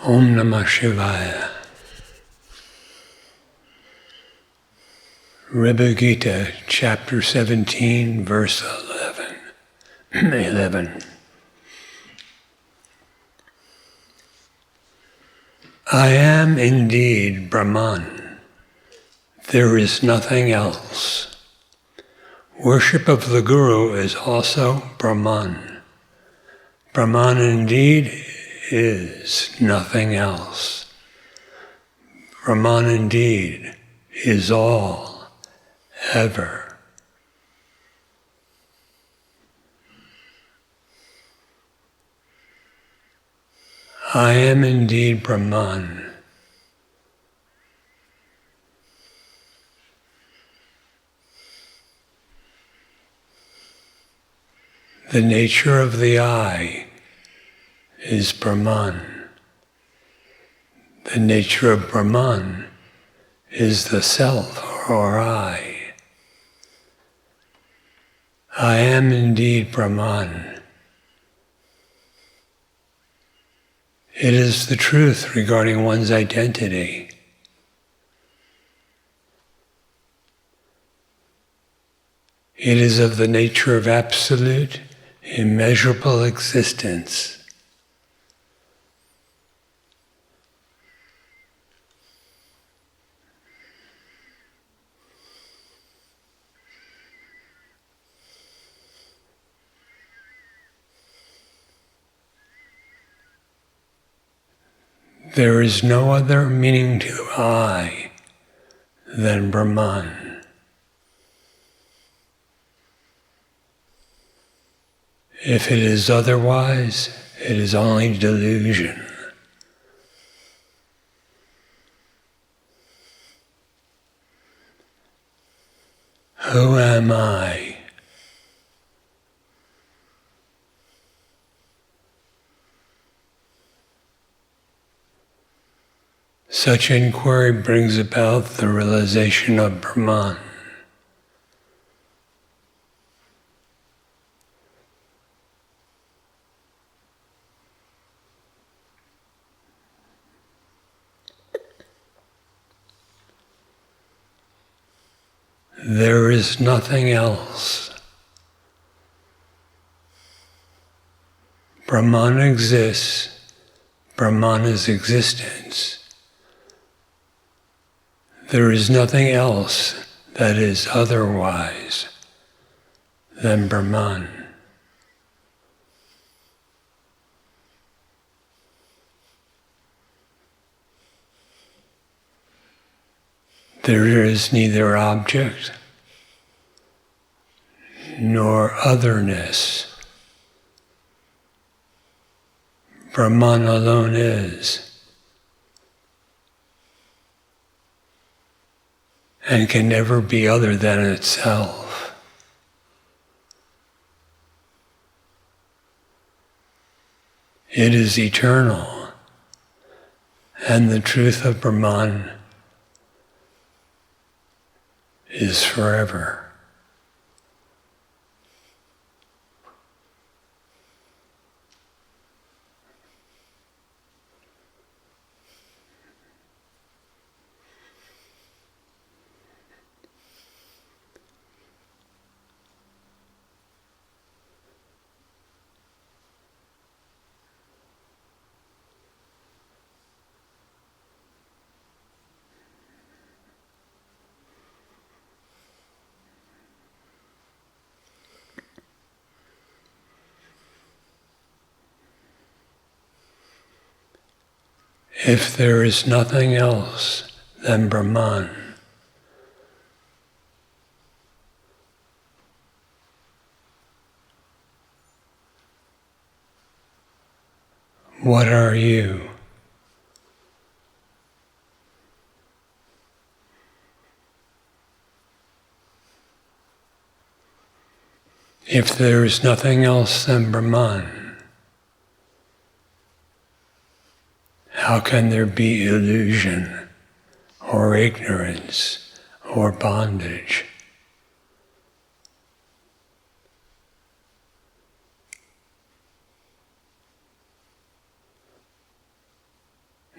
Om Namah Shivaya. Ribhu Gita, chapter 17, verse 11. I am indeed Brahman. There is nothing else. Worship of the Guru is also Brahman. Brahman indeed is nothing else. Brahman indeed is all, ever. I am indeed Brahman. The nature of the I is Brahman. The nature of Brahman is the self or I. I am indeed Brahman. It is the truth regarding one's identity. It is of the nature of absolute, immeasurable existence. There is no other meaning to I than Brahman. If it is otherwise, it is only delusion. Who am I? Such inquiry brings about the realization of Brahman. There is nothing else. Brahman exists. Brahman is existence. There is nothing else that is otherwise than Brahman. There is neither object nor otherness. Brahman alone is, and can never be other than itself. It is eternal, and the truth of Brahman is forever. If there is nothing else than Brahman, what are you? If there is nothing else than Brahman, how can there be illusion or ignorance or bondage?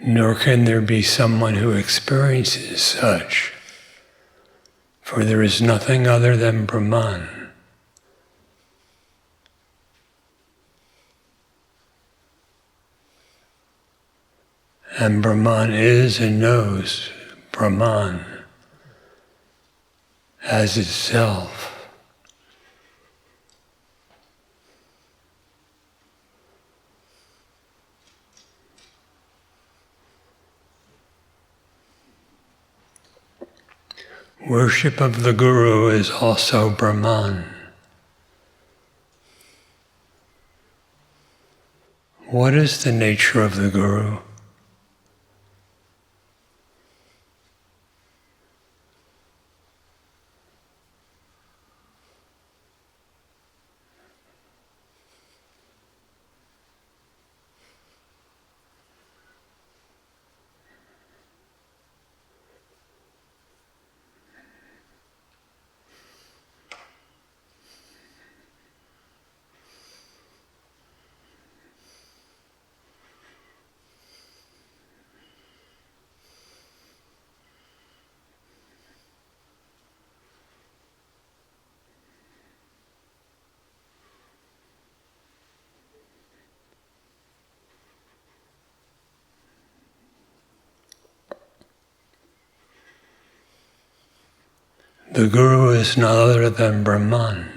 nor can there be someone who experiences such, for there is nothing other than Brahman. And Brahman is and knows Brahman as itself. Worship of the Guru is also Brahman. What is the nature of the Guru? The Guru is none other than Brahman.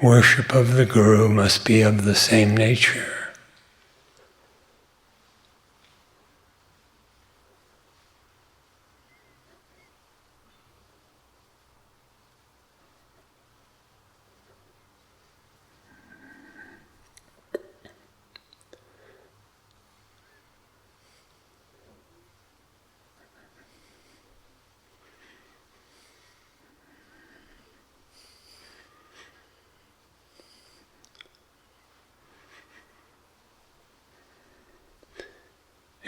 Worship of the Guru must be of the same nature.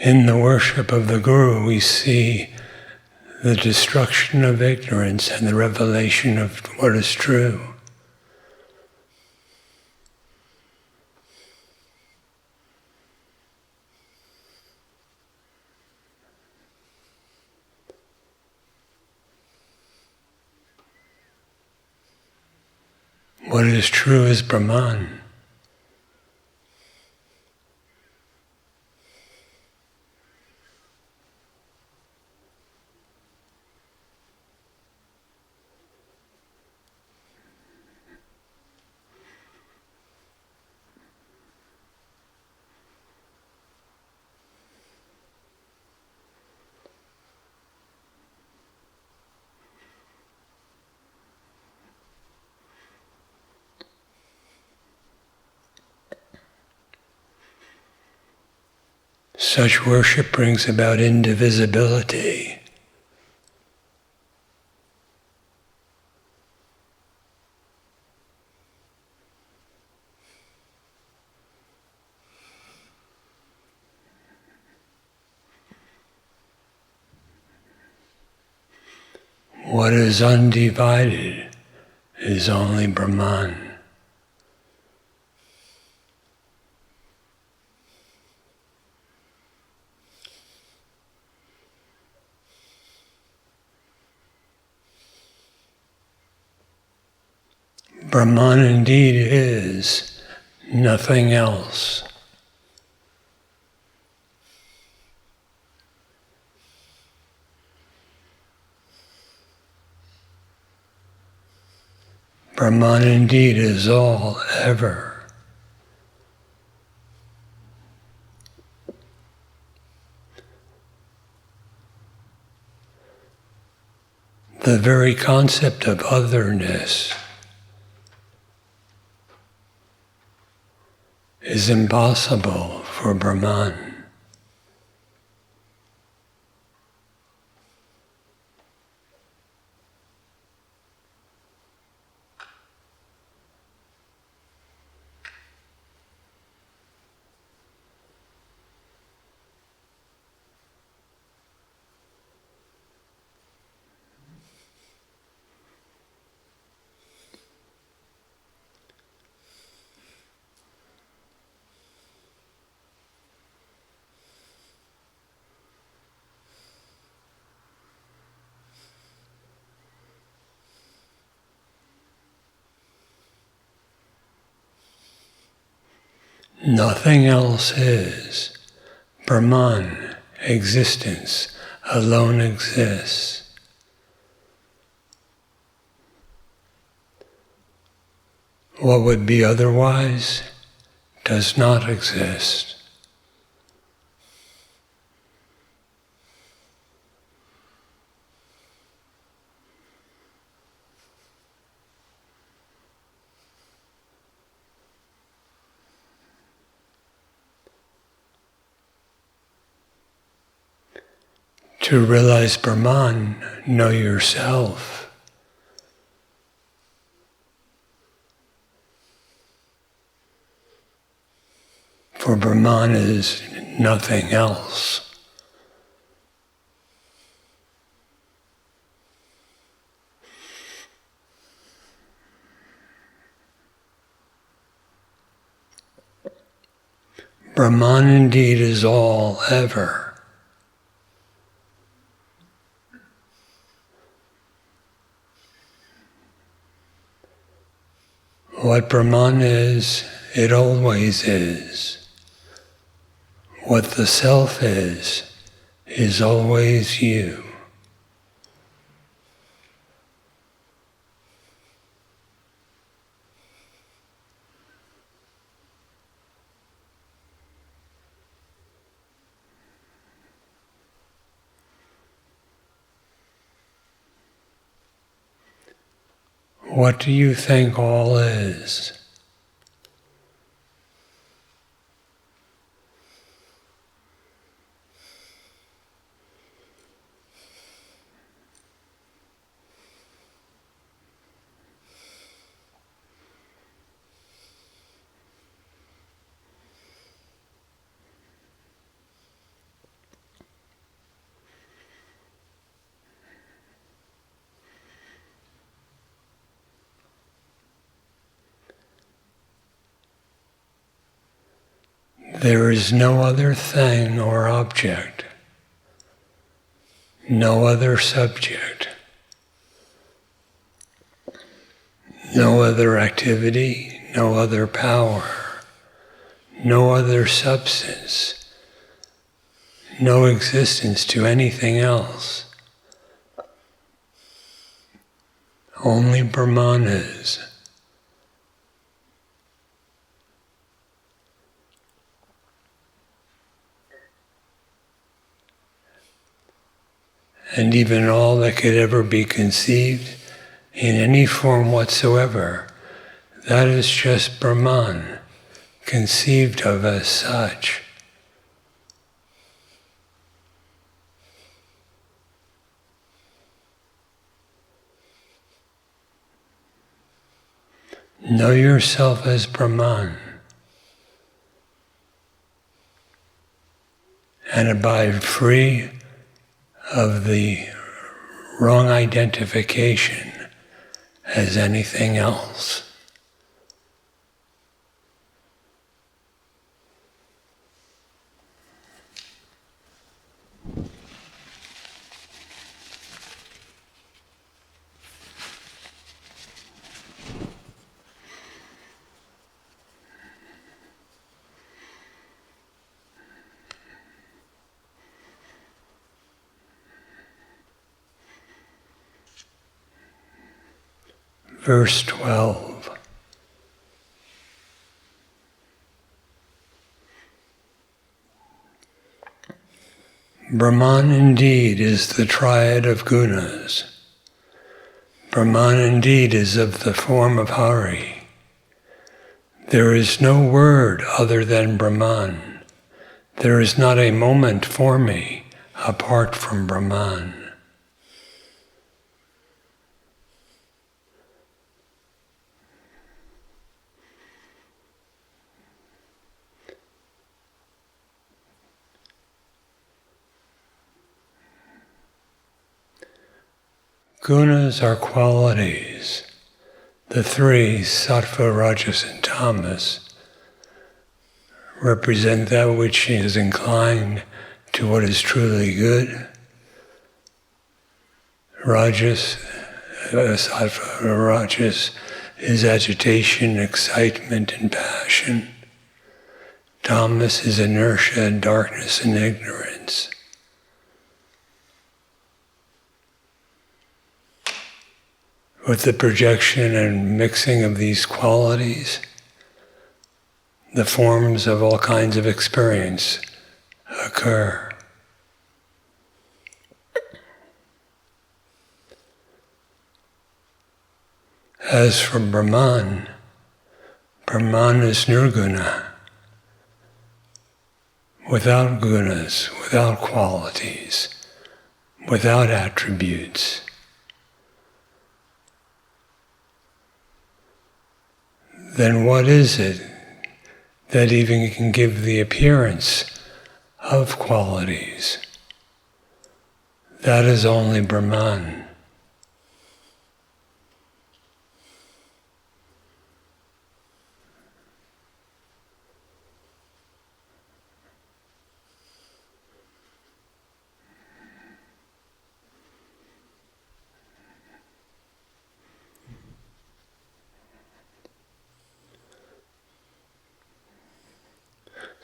In the worship of the Guru, we see the destruction of ignorance and the revelation of what is true. What is true is Brahman. Such worship brings about indivisibility. What is undivided is only Brahman. Brahman indeed is nothing else. Brahman indeed is all ever. The very concept of otherness is impossible for Brahman. Nothing else is. Brahman, existence, alone exists. What would be otherwise does not exist. To realize Brahman, know yourself. For Brahman is nothing else. Brahman indeed is all ever. What Brahman is, it always is. What the self is always you. What do you think all is? There is no other thing or object, no other subject, no other activity, no other power, no other substance, no existence to anything else. Only Brahman is. And even all that could ever be conceived in any form whatsoever, that is just Brahman, conceived of as such. Know yourself as Brahman and abide free of the wrong identification as anything else. Verse 12. Brahman indeed is the triad of gunas. Brahman indeed is of the form of Hari. There is no word other than Brahman. There is not a moment for me apart from Brahman. Gunas are qualities. The three, sattva, rajas, and tamas, represent that which is inclined to what is truly good. Rajas, sattva, rajas is agitation, excitement, and passion. Tamas is inertia, darkness, and ignorance. With the projection and mixing of these qualities, the forms of all kinds of experience occur. As for Brahman, Brahman is nirguna, without gunas, without qualities, without attributes. Then what is it that even can give the appearance of qualities? That is only Brahman.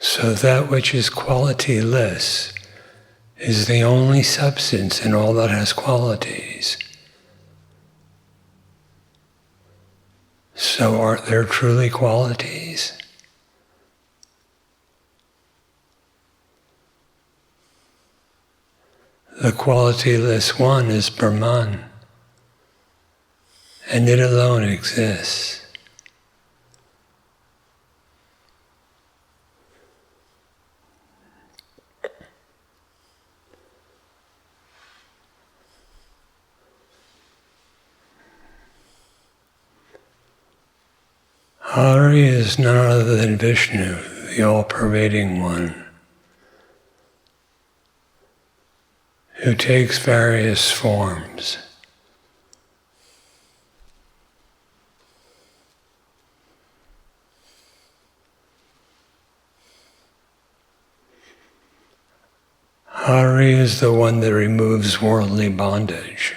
So that which is qualityless is the only substance in all that has qualities. So are there truly qualities? The qualityless one is Brahman, and it alone exists. Hari is none other than Vishnu, the all-pervading one, who takes various forms. Hari is the one that removes worldly bondage.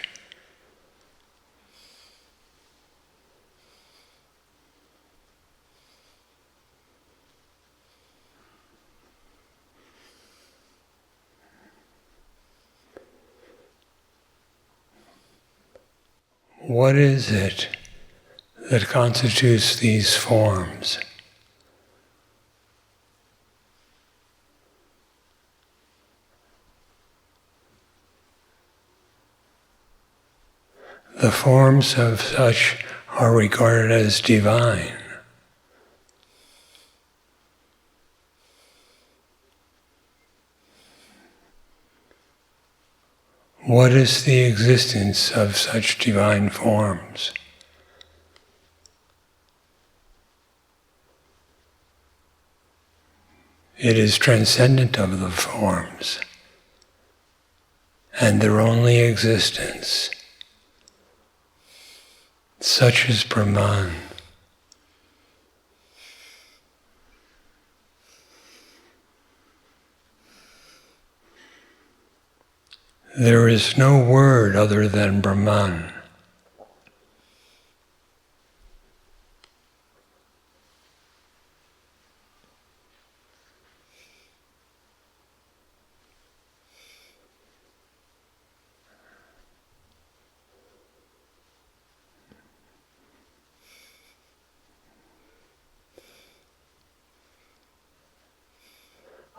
What is it that constitutes these forms? The forms of such are regarded as divine. What is the existence of such divine forms? It is transcendent of the forms and their only existence. Such is Brahman. There is no word other than Brahman.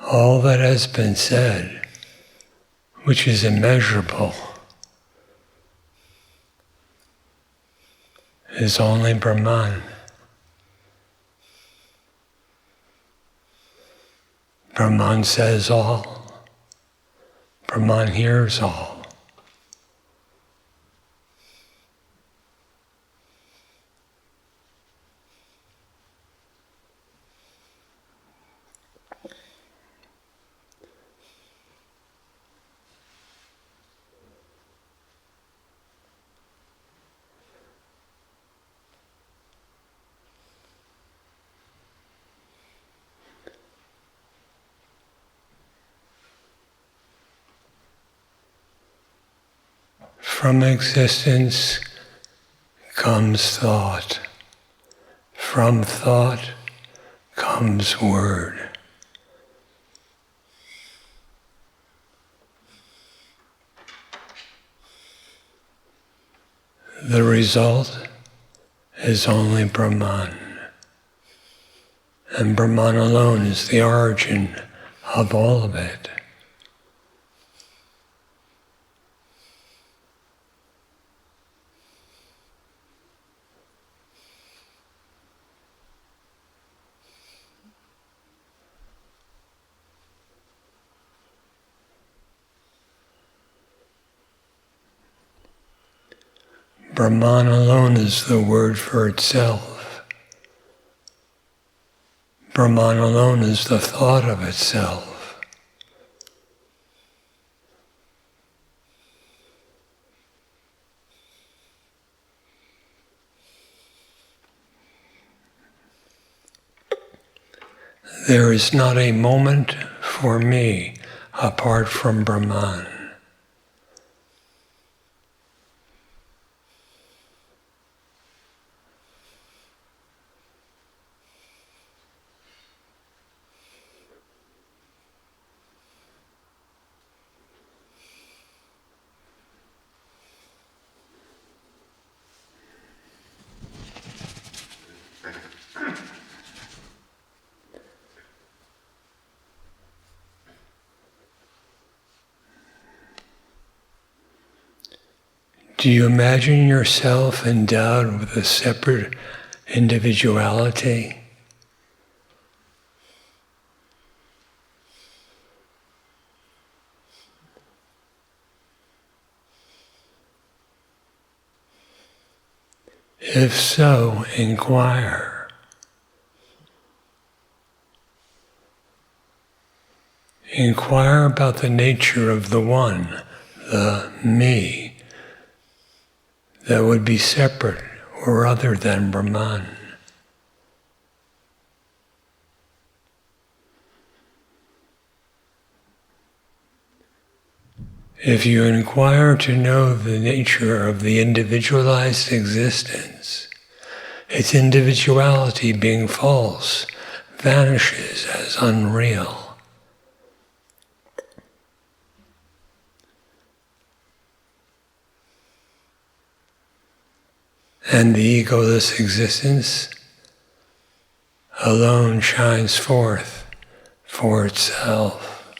All that has been said, which is immeasurable, is only Brahman. Brahman says all. Brahman hears all. From existence comes thought. From thought comes word. The result is only Brahman. And Brahman alone is the origin of all of it. Brahman alone is the word for itself. Brahman alone is the thought of itself. There is not a moment for me apart from Brahman. Do you imagine yourself endowed with a separate individuality? If so, inquire. Inquire about the nature of the one, the me, that would be separate or other than Brahman. If you inquire to know the nature of the individualized existence, its individuality being false vanishes as unreal. And the egoless existence alone shines forth for itself.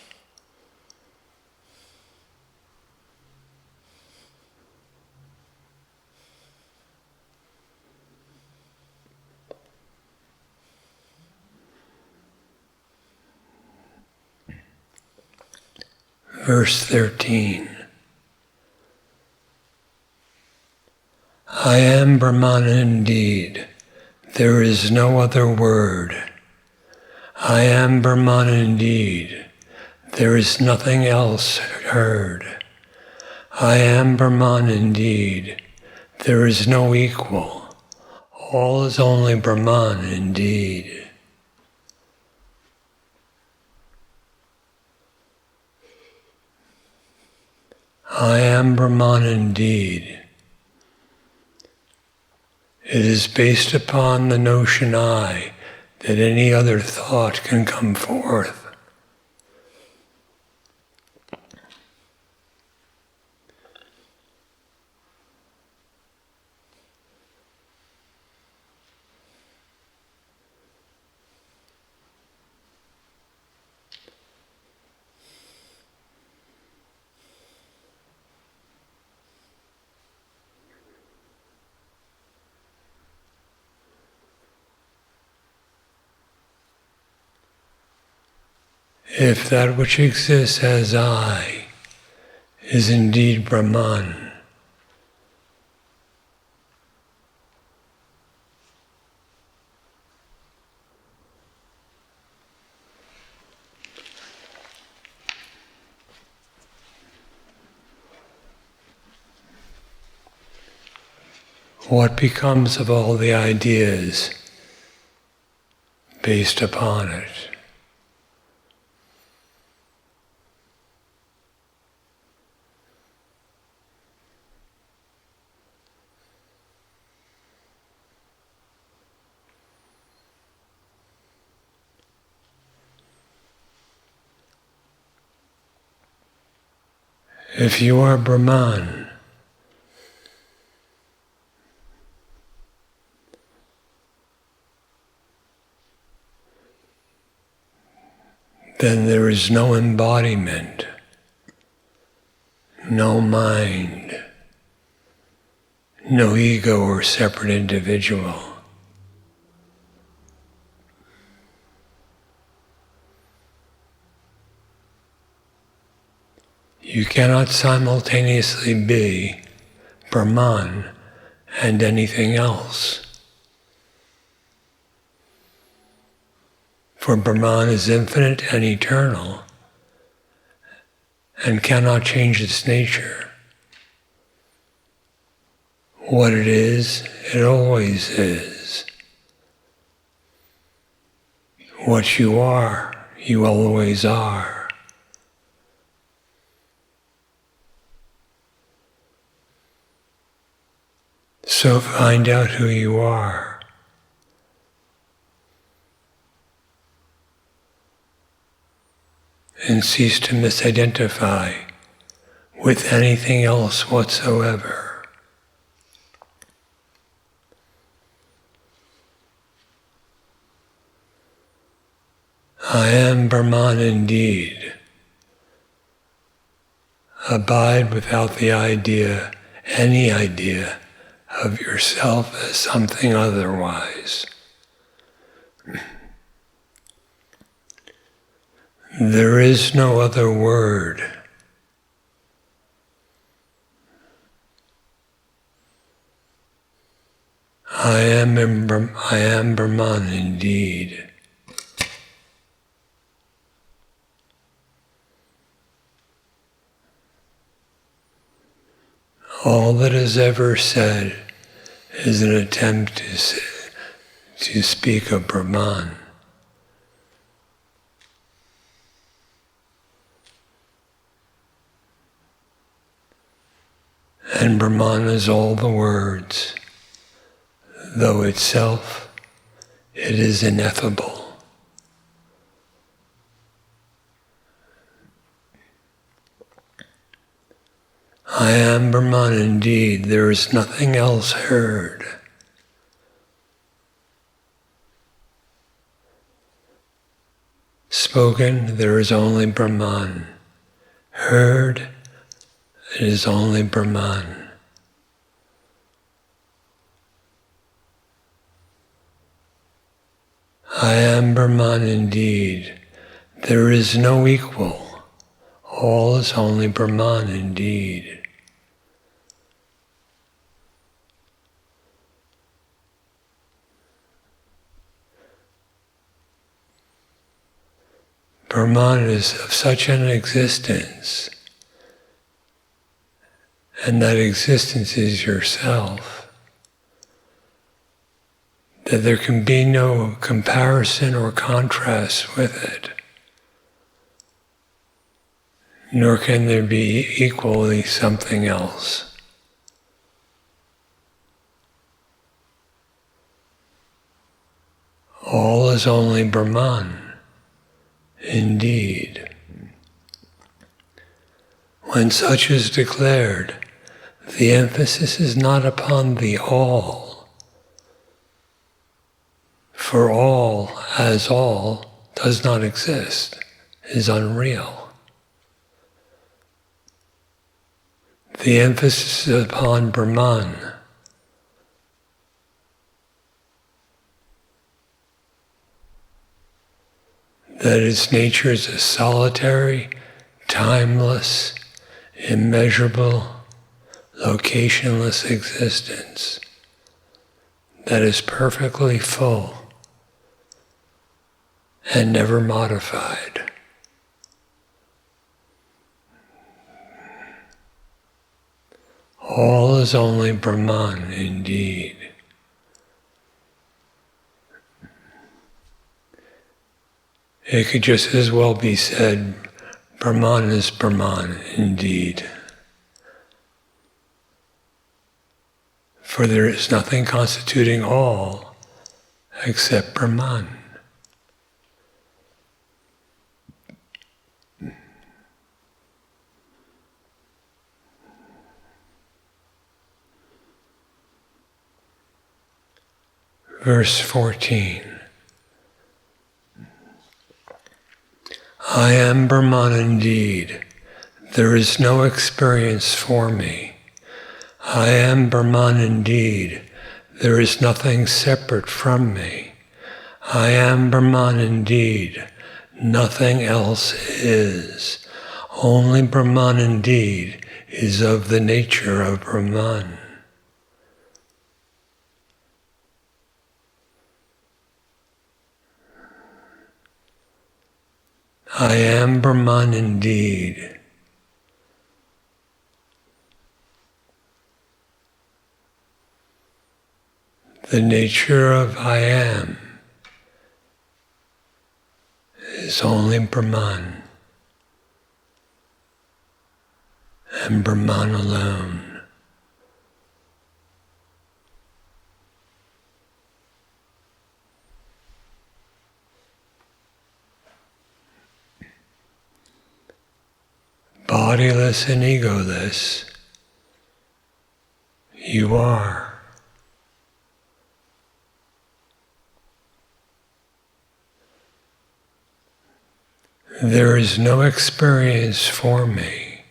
Verse 13. I am Brahman indeed. There is no other word. I am Brahman indeed. There is nothing else heard. I am Brahman indeed. There is no equal. All is only Brahman indeed. I am Brahman indeed. It is based upon the notion I that any other thought can come forth. If that which exists as I is indeed Brahman, what becomes of all the ideas based upon it? If you are Brahman, then there is no embodiment, no mind, no ego or separate individual. You cannot simultaneously be Brahman and anything else. For Brahman is infinite and eternal and cannot change its nature. What it is, it always is. What you are, you always are. So find out who you are. And cease to misidentify with anything else whatsoever. I am Brahman indeed. Abide without the idea, any idea, of yourself as something otherwise. There is no other word. I am Brahman indeed. All that is ever said is an attempt to speak of Brahman. And Brahman is all the words, though itself it is ineffable. I am Brahman indeed, there is nothing else heard. Spoken, there is only Brahman. Heard, it is only Brahman. I am Brahman indeed. There is no equal. All is only Brahman indeed. Brahman is of such an existence, and that existence is yourself, that there can be no comparison or contrast with it, nor can there be equally something else. All is only Brahman. Indeed. When such is declared, the emphasis is not upon the all, for all as all does not exist, is unreal. The emphasis is upon Brahman. That its nature is a solitary, timeless, immeasurable, locationless existence that is perfectly full and never modified. All is only Brahman indeed. It could just as well be said, Brahman is Brahman indeed. For there is nothing constituting all except Brahman. Verse 14. I am Brahman indeed. There is no experience for me. I am Brahman indeed. There is nothing separate from me. I am Brahman indeed. Nothing else is. Only Brahman indeed is of the nature of Brahman. I am Brahman indeed. The nature of I am is only Brahman, and Brahman alone. Bodiless and egoless, you are. There is no experience for me.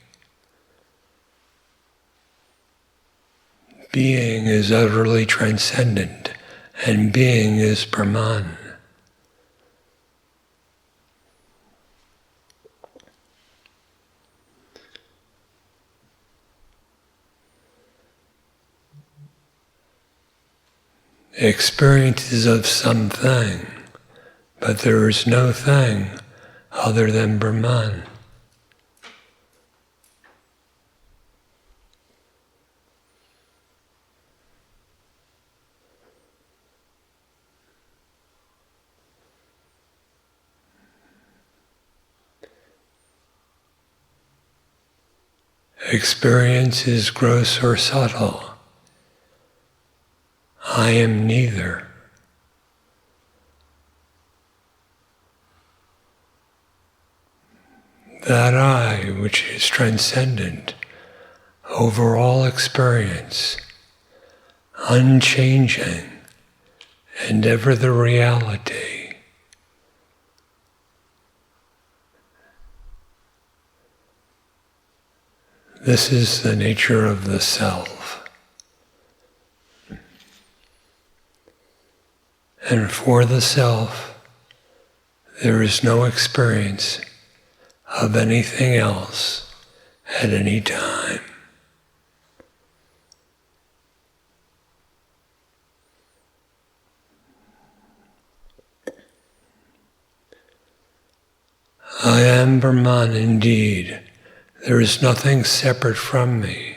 Being is utterly transcendent, and being is Brahman. Experience is of something, but there is no thing other than Brahman. Experience is gross or subtle. I am neither. That I, which is transcendent over all experience, unchanging, and ever the reality. This is the nature of the self. And for the self, there is no experience of anything else at any time. I am Brahman indeed. There is nothing separate from me.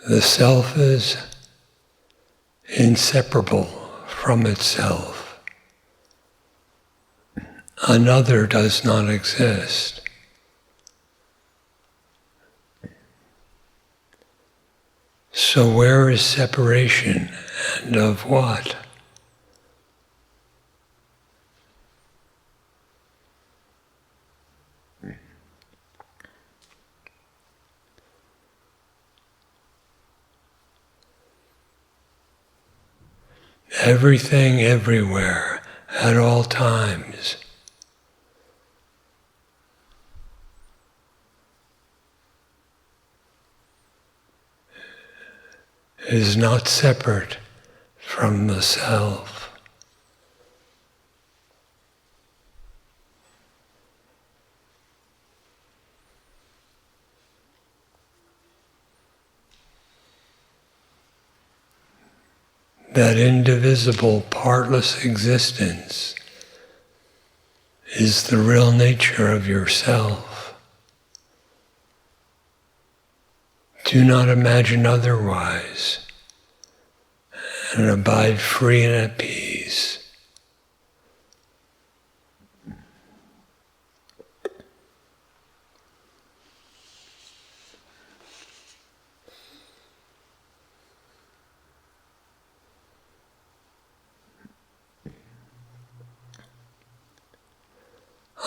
The self is inseparable from itself. Another does not exist. So where is separation, and of what? Everything, everywhere, at all times. Is not separate from the self. That indivisible, partless existence is the real nature of yourself. Do not imagine otherwise, and abide free and at peace.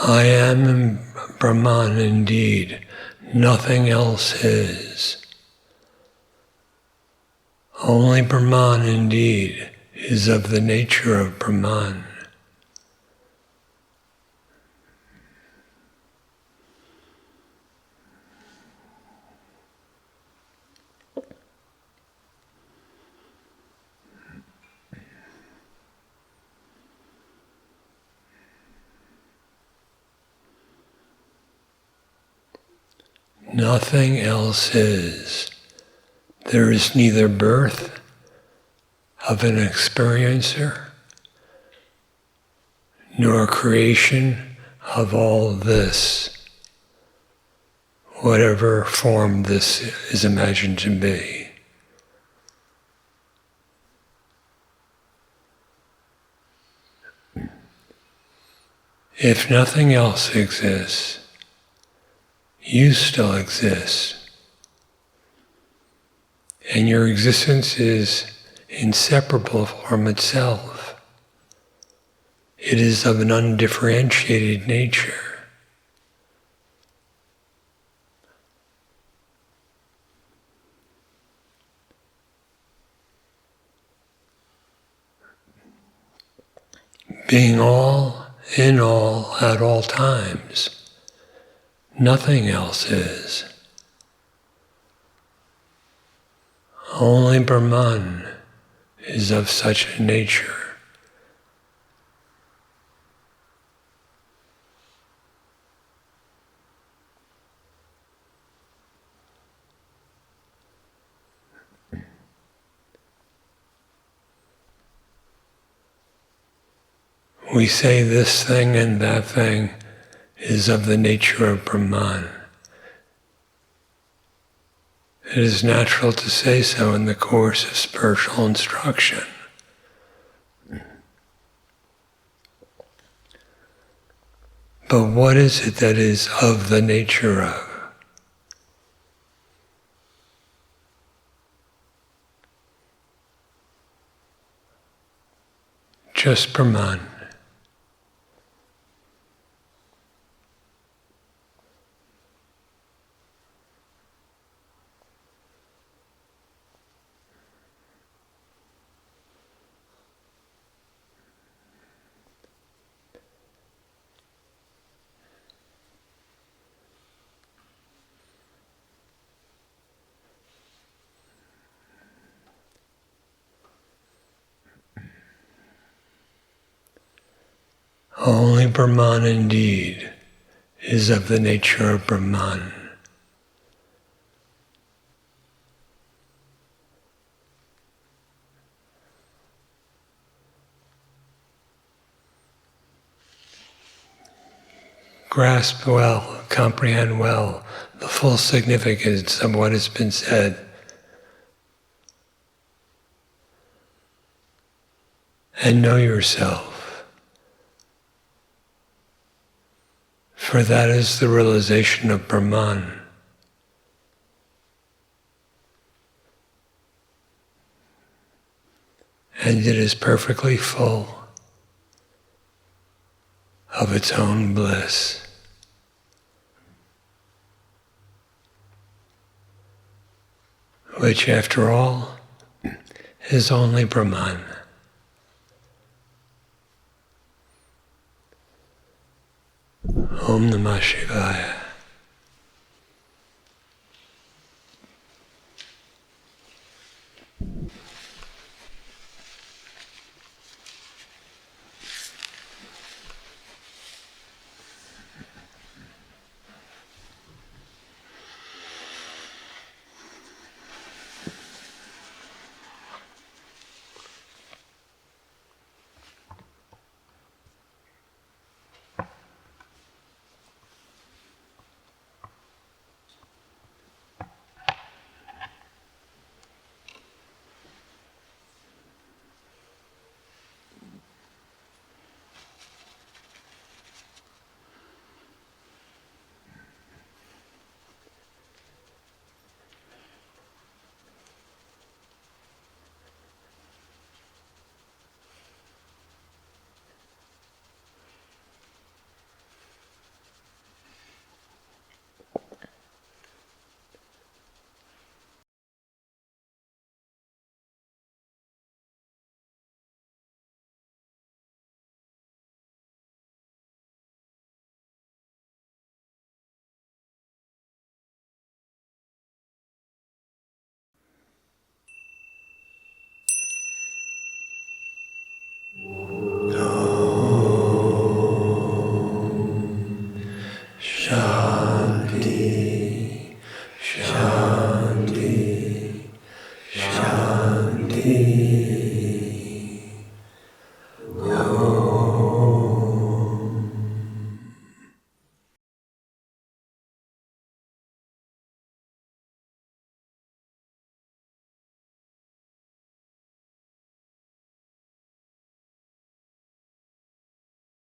I am Brahman indeed, nothing else is. Only Brahman indeed is of the nature of Brahman. Nothing else is. There is neither birth of an experiencer, nor creation of all this, whatever form this is imagined to be. If nothing else exists, you still exist. And your existence is inseparable from itself. It is of an undifferentiated nature. Being all in all at all times. Nothing else is. Only Brahman is of such a nature. We say this thing and that thing is of the nature of Brahman. It is natural to say so in the course of spiritual instruction. But what is it that is of the nature of? Just Brahman. Only Brahman indeed is of the nature of Brahman. Grasp well, comprehend well the full significance of what has been said. And know yourself. For that is the realization of Brahman. And it is perfectly full of its own bliss. Which, after all, is only Brahman. Om Namah Shivaya.